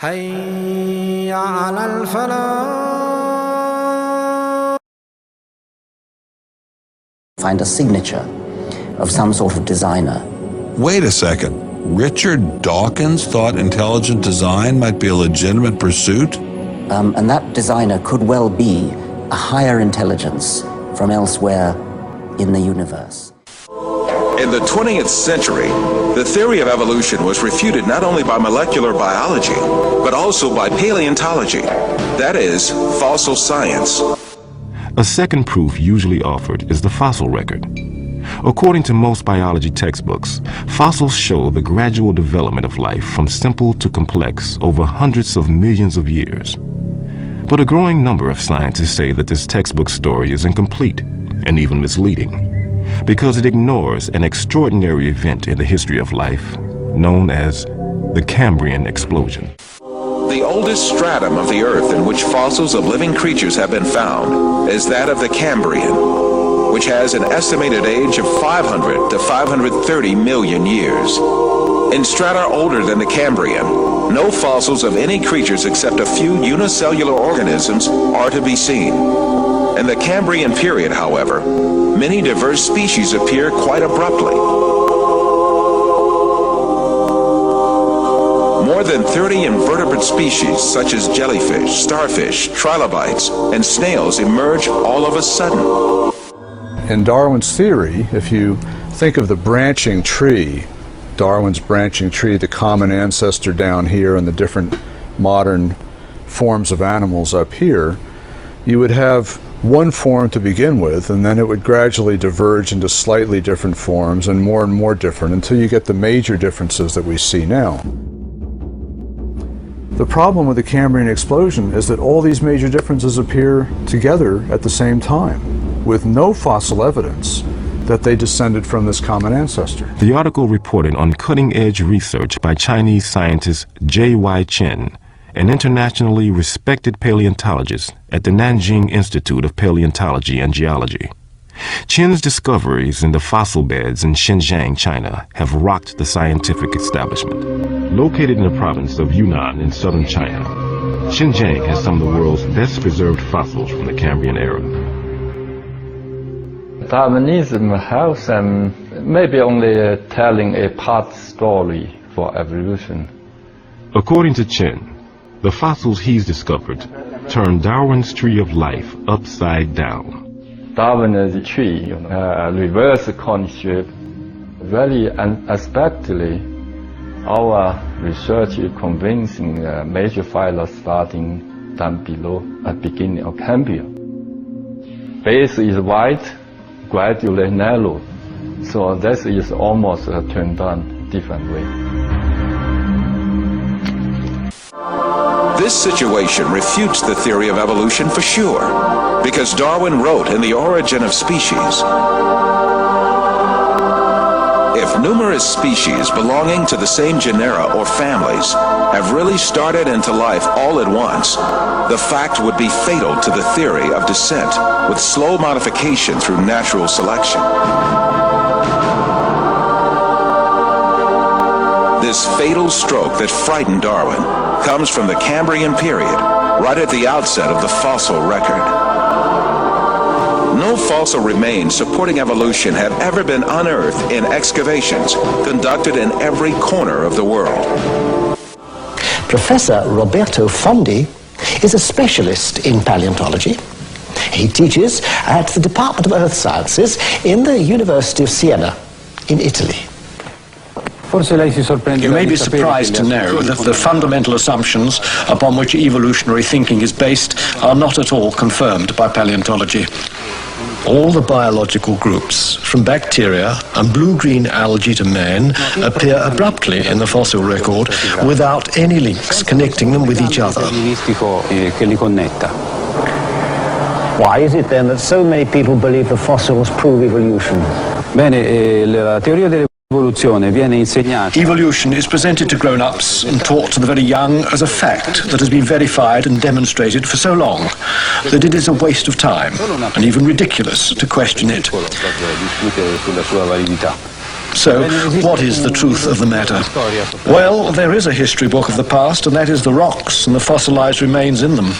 حي على الفلاح. Find a signature of some sort of designer. Wait a second. Richard Dawkins thought intelligent design might be a legitimate pursuit? And that designer could well be a higher intelligence from elsewhere in the universe. In the 20th century, the theory of evolution was refuted not only by molecular biology, but also by paleontology, that is, fossil science. A second proof usually offered is the fossil record. According to most biology textbooks, fossils show the gradual development of life from simple to complex over hundreds of millions of years. But a growing number of scientists say that this textbook story is incomplete and even misleading, because it ignores an extraordinary event in the history of life known as the Cambrian explosion. The oldest stratum of the Earth in which fossils of living creatures have been found is that of the Cambrian, which has an estimated age of 500 to 530 million years. In strata older than the Cambrian, no fossils of any creatures except a few unicellular organisms are to be seen. In the Cambrian period, however, many diverse species appear quite abruptly. More than 30 invertebrate species, such as jellyfish, starfish, trilobites, and snails, emerge all of a sudden. In Darwin's theory, if you think of the branching tree, Darwin's branching tree, the common ancestor down here and the different modern forms of animals up here, you would have one form to begin with, and then it would gradually diverge into slightly different forms and more different until you get the major differences that we see now. The problem with the Cambrian explosion is that all these major differences appear together at the same time, with no fossil evidence that they descended from this common ancestor. The article reported on cutting-edge research by Chinese scientist J.Y. Chen, an internationally respected paleontologist at the Nanjing Institute of Paleontology and Geology. Chen's discoveries in the fossil beds in Xinjiang, China, have rocked the scientific establishment. Located in the province of Yunnan in southern China, Xinjiang has some of the world's best preserved fossils from the Cambrian era. Darwinism has maybe only telling a part story for evolution. According to Chen, the fossils he's discovered turn Darwin's tree of life upside down. Darwin's tree, reverse coinship, very unexpectedly, our research is convincing major phyla starting down below at beginning of Cambrian. Base is wide, gradually narrow, so this is almost turned on different way. This situation refutes the theory of evolution for sure, because Darwin wrote in The Origin of Species, if numerous species belonging to the same genera or families have really started into life all at once, the fact would be fatal to the theory of descent with slow modification through natural selection. This fatal stroke that frightened Darwin comes from the Cambrian period, right at the outset of the fossil record. No fossil remains supporting evolution have ever been unearthed in excavations conducted in every corner of the world. Professor Roberto Fondi is a specialist in paleontology. He teaches at the Department of Earth Sciences in the University of Siena in Italy. You may be surprised to know that the fundamental assumptions upon which evolutionary thinking is based are not at all confirmed by paleontology. All the biological groups, from bacteria and blue-green algae to man, appear abruptly in the fossil record without any links connecting them with each other. Why is it then that so many people believe the fossils prove evolution? Evolution is presented to grown-ups and taught to the very young as a fact that has been verified and demonstrated for so long that it is a waste of time and even ridiculous to question it. So, what is the truth of the matter? Well, there is a history book of the past, and that is the rocks and the fossilized remains in them.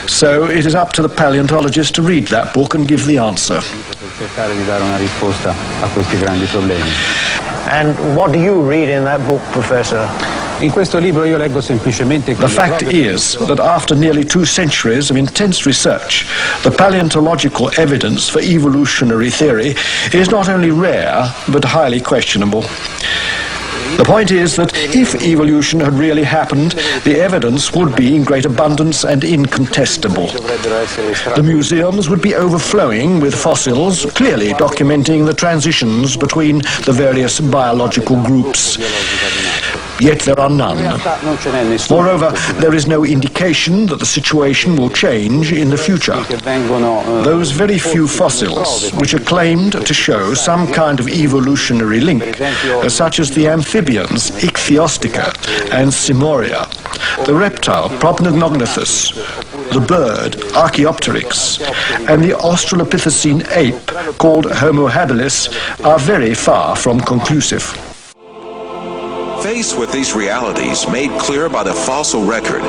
So, it is up to the paleontologist to read that book and give the answer. And what do you read in that book, Professor? The fact is that after nearly 2 centuries of intense research, the paleontological evidence for evolutionary theory is not only rare, but highly questionable. The point is that if evolution had really happened, the evidence would be in great abundance and incontestable. The museums would be overflowing with fossils, clearly documenting the transitions between the various biological groups. Yet there are none. Moreover, there is no indication that the situation will change in the future. Those very few fossils which are claimed to show some kind of evolutionary link, such as the amphibians Ichthyostica and Simoria, the reptile Propenognathus, the bird Archaeopteryx, and the Australopithecine ape called Homo habilis are very far from conclusive. Faced with these realities made clear by the fossil record,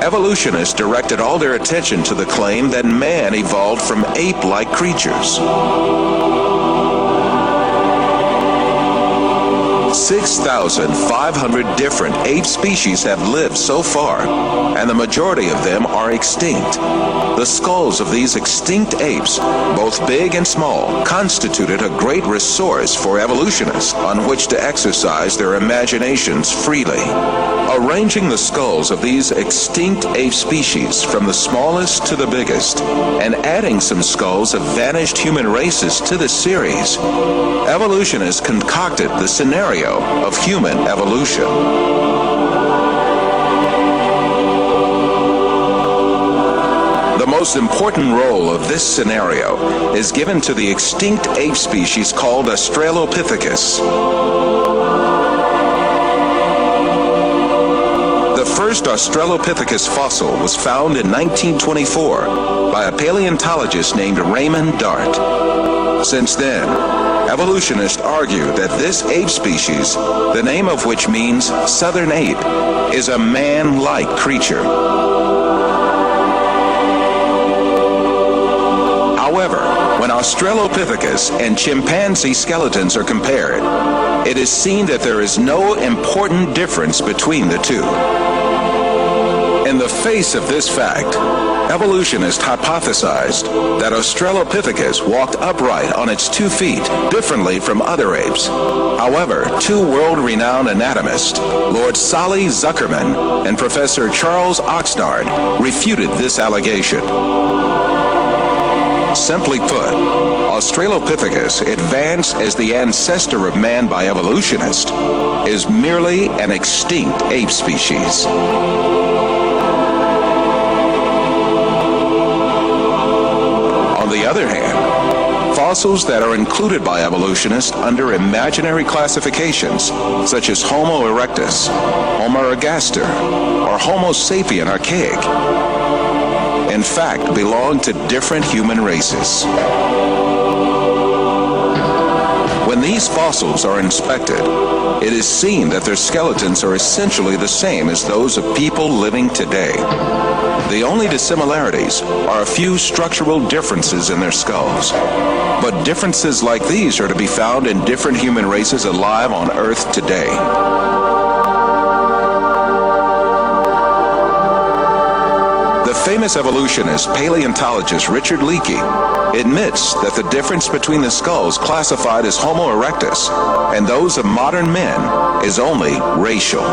evolutionists directed all their attention to the claim that man evolved from ape-like creatures. 6,500 different ape species have lived so far, and the majority of them are extinct. The skulls of these extinct apes, both big and small, constituted a great resource for evolutionists on which to exercise their imaginations freely. Arranging the skulls of these extinct ape species from the smallest to the biggest, and adding some skulls of vanished human races to the series, evolutionists concocted the scenario of human evolution. The most important role of this scenario is given to the extinct ape species called Australopithecus. The first Australopithecus fossil was found in 1924 by a paleontologist named Raymond Dart. Since then, evolutionists argue that this ape species, the name of which means southern ape, is a man-like creature. However, when Australopithecus and chimpanzee skeletons are compared, it is seen that there is no important difference between the two. In the face of this fact, evolutionists hypothesized that Australopithecus walked upright on its 2 feet, differently from other apes. However, 2 world-renowned anatomists, Lord Solly Zuckerman and Professor Charles Oxnard, refuted this allegation. Simply put, Australopithecus, advanced as the ancestor of man by evolutionists, is merely an extinct ape species. On the other hand, fossils that are included by evolutionists under imaginary classifications, such as Homo erectus, Homo ergaster, or Homo sapien archaic, in fact belong to different human races. When these fossils are inspected, it is seen that their skeletons are essentially the same as those of people living today. The only dissimilarities are a few structural differences in their skulls. But differences like these are to be found in different human races alive on Earth today. The famous evolutionist paleontologist Richard Leakey admits that the difference between the skulls classified as Homo erectus and those of modern men is only racial.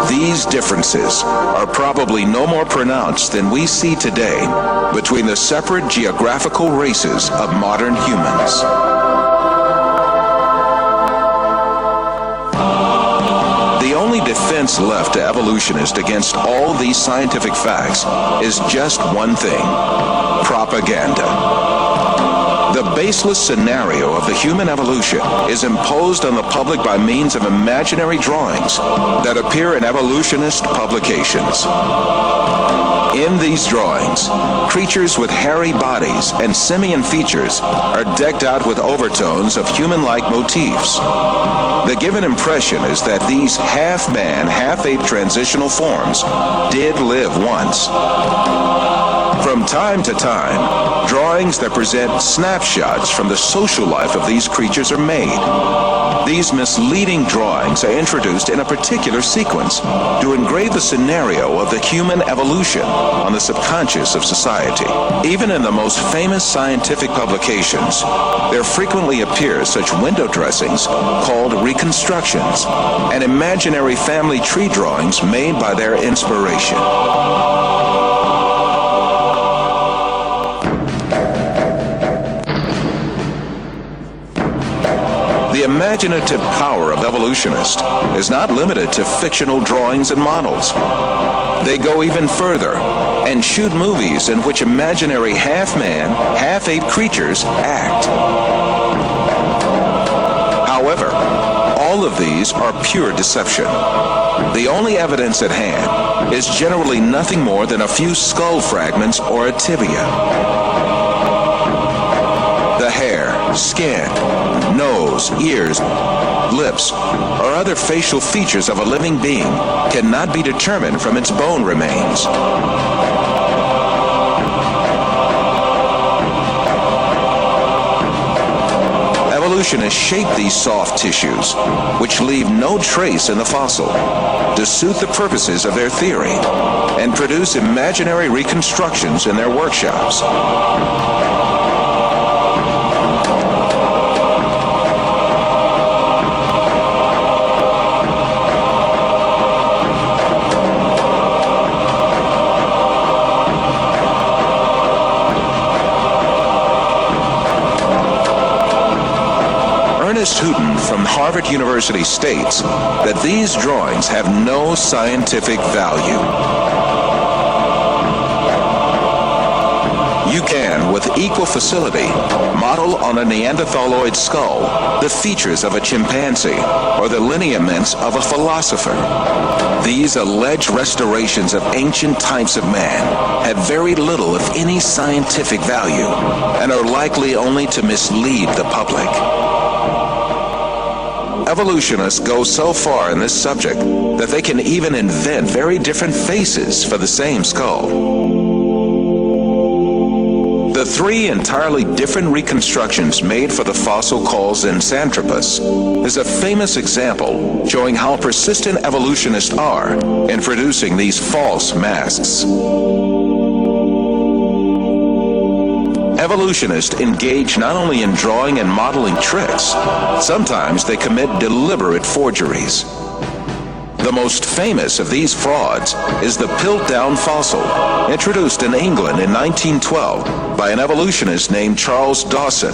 These differences are probably no more pronounced than we see today between the separate geographical races of modern humans. The only defense left to evolutionists against all these scientific facts is just one thing: propaganda. The baseless scenario of the human evolution is imposed on the public by means of imaginary drawings that appear in evolutionist publications. In these drawings, creatures with hairy bodies and simian features are decked out with overtones of human-like motifs. The given impression is that these half-man, half-ape transitional forms did live once. From time to time, drawings that present snapshots from the social life of these creatures are made. These misleading drawings are introduced in a particular sequence to engrave the scenario of the human evolution on the subconscious of society. Even in the most famous scientific publications, there frequently appear such window dressings called reconstructions and imaginary family tree drawings made by their inspiration. The imaginative power of evolutionists is not limited to fictional drawings and models. They go even further and shoot movies in which imaginary half-man, half-ape creatures act. However, all of these are pure deception. The only evidence at hand is generally nothing more than a few skull fragments or a tibia. The hair, skin, nose, ears, lips, or other facial features of a living being cannot be determined from its bone remains. Evolutionists shape these soft tissues, which leave no trace in the fossil, to suit the purposes of their theory, and produce imaginary reconstructions in their workshops. Houghton from Harvard University states that these drawings have no scientific value. You can, with equal facility, model on a Neanderthaloid skull the features of a chimpanzee or the lineaments of a philosopher. These alleged restorations of ancient types of man have very little, if any, scientific value and are likely only to mislead the public. Evolutionists go so far in this subject that they can even invent very different faces for the same skull. The three entirely different reconstructions made for the fossil called Zinjanthropus is a famous example showing how persistent evolutionists are in producing these false masks. Evolutionists engage not only in drawing and modeling tricks, sometimes they commit deliberate forgeries. The most famous of these frauds is the Piltdown fossil, introduced in England in 1912 by an evolutionist named Charles Dawson.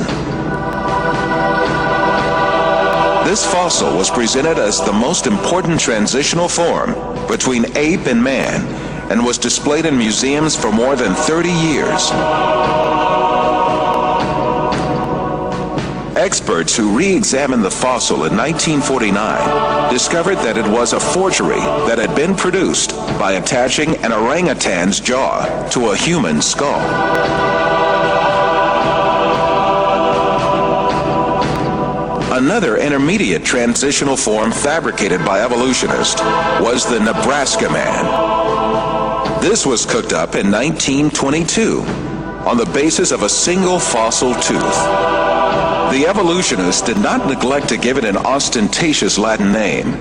This fossil was presented as the most important transitional form between ape and man and was displayed in museums for more than 30 years. Experts who re-examined the fossil in 1949 discovered that it was a forgery that had been produced by attaching an orangutan's jaw to a human skull. Another intermediate transitional form fabricated by evolutionists was the Nebraska Man. This was cooked up in 1922 on the basis of a single fossil tooth. The evolutionists did not neglect to give it an ostentatious Latin name,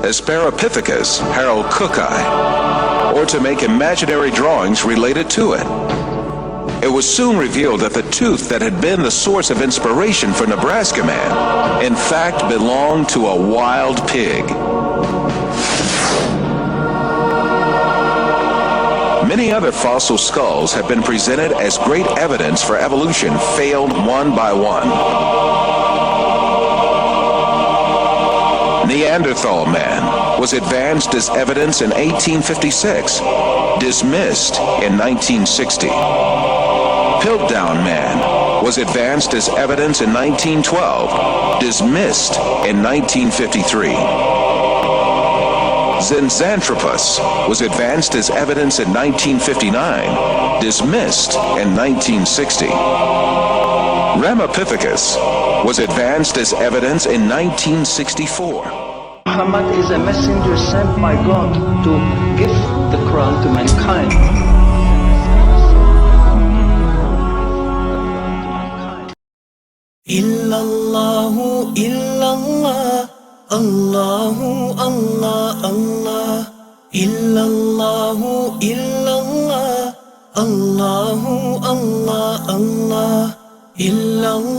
Asparapithecus haroldcooki, or to make imaginary drawings related to it. It was soon revealed that the tooth that had been the source of inspiration for Nebraska Man, in fact, belonged to a wild pig. Many other fossil skulls have been presented as great evidence for evolution failed one by one. Neanderthal man was advanced as evidence in 1856, dismissed in 1960. Piltdown man was advanced as evidence in 1912, dismissed in 1953. Zinzanthropus was advanced as evidence in 1959, dismissed in 1960. Ramapithecus was advanced as evidence in 1964. Muhammad is a messenger sent by God to give the Quran to mankind. Illallahu illallah, Allahu Allah Allah. Illallahu illallah, Allahu Allah Allah. Illallah.